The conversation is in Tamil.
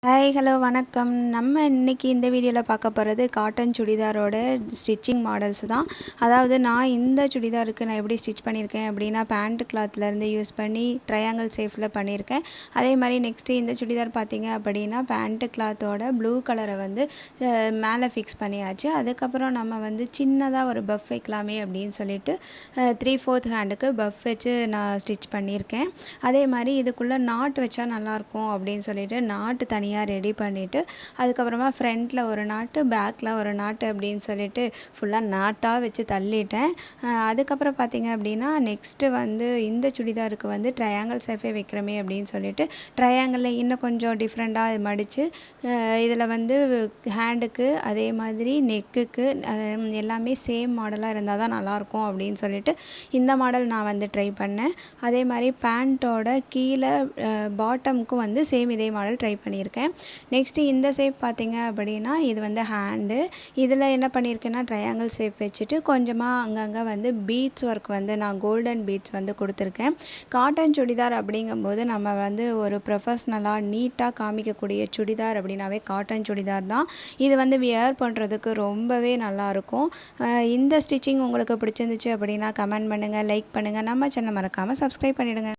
ஹாய் ஹலோ வணக்கம். நம்ம இன்னைக்கு இந்த வீடியோவில் பார்க்க போகிறது காட்டன் சுடிதாரோட ஸ்டிச்சிங் மாடல்ஸ் தான். அதாவது நான் இந்த சுடிதாருக்கு நான் எப்படி ஸ்டிச் பண்ணியிருக்கேன் அப்படின்னா, பேண்ட் கிளாத்லேருந்து யூஸ் பண்ணி ட்ரையாங்கிள் ஷேப்பில் பண்ணியிருக்கேன். அதே மாதிரி நெக்ஸ்ட்டு இந்த சுடிதார் பார்த்திங்க அப்படின்னா, பேண்ட்டு கிளாத்தோட ப்ளூ கலரை வந்து மேலே ஃபிக்ஸ் பண்ணியாச்சு. அதுக்கப்புறம் நம்ம வந்து சின்னதாக ஒரு பஃப் வைக்கலாமே அப்படின்னு சொல்லிட்டு 3/4 ஹேண்டுக்கு பஃப் வச்சு நான் ஸ்டிச் பண்ணியிருக்கேன். அதே மாதிரி இதுக்குள்ளே நாட் வச்சா நல்லாயிருக்கும் அப்படின்னு சொல்லிட்டு நாட்டு தனியாக ரெடி பண்ணிவிட்டு, அதுக்கப்புறமா ஃப்ரண்ட்டில் ஒரு நாட்டு, பேக்கில் ஒரு நாட்டு அப்படின்னு சொல்லிட்டு ஃபுல்லாக நாட்டாக வச்சு தள்ளிட்டேன். அதுக்கப்புறம் பார்த்திங்க அப்படின்னா, நெக்ஸ்ட்டு வந்து இந்த சுடிதாருக்கு வந்து ட்ரையாங்கிள் ஷேப்பே வைக்கிறோமே அப்படின்னு சொல்லிட்டு ட்ரையாங்கிளில் இன்னும் கொஞ்சம் டிஃப்ரெண்ட்டாக மடித்து இதில் வந்து ஹேண்டுக்கு அதே மாதிரி நெக்குக்கு எல்லாமே சேம் மாடலாக இருந்தால் தான் நல்லாயிருக்கும் அப்படின்னு சொல்லிட்டு இந்த மாடல் நான் வந்து ட்ரை பண்ணேன். அதே மாதிரி பேண்ட்டோட கீழே பாட்டமுக்கும் வந்து சேம் இதே மாடல் ட்ரை பண்ணியிருக்கேன். நெக்ஸ்ட்டு இந்த ஷேப் பார்த்திங்க அப்படின்னா, இது வந்து ஹேண்டு. இதில் என்ன பண்ணியிருக்கேன்னா, ட்ரையாங்கிள் ஷேப் வச்சுட்டு கொஞ்சமாக அங்கங்கே வந்து பீட்ஸ் ஒர்க் வந்து நான் கோல்டன் பீட்ஸ் வந்து கொடுத்துருக்கேன். காட்டன் சுடிதார் அப்படிங்கும்போது நம்ம வந்து ஒரு ப்ரொஃபஷ்னலாக நீட்டாக காமிக்கக்கூடிய சுடிதார் அப்படின்னாவே காட்டன் சுடிதார் தான். இது வந்து வியர் பண்ணுறதுக்கு ரொம்பவே நல்லாயிருக்கும். இந்த ஸ்டிச்சிங் உங்களுக்கு பிடிச்சிருந்துச்சு அப்படின்னா கமெண்ட் பண்ணுங்கள், லைக் பண்ணுங்கள். நம்ம சேனலை மறக்காமல் சப்ஸ்கிரைப் பண்ணிவிடுங்க.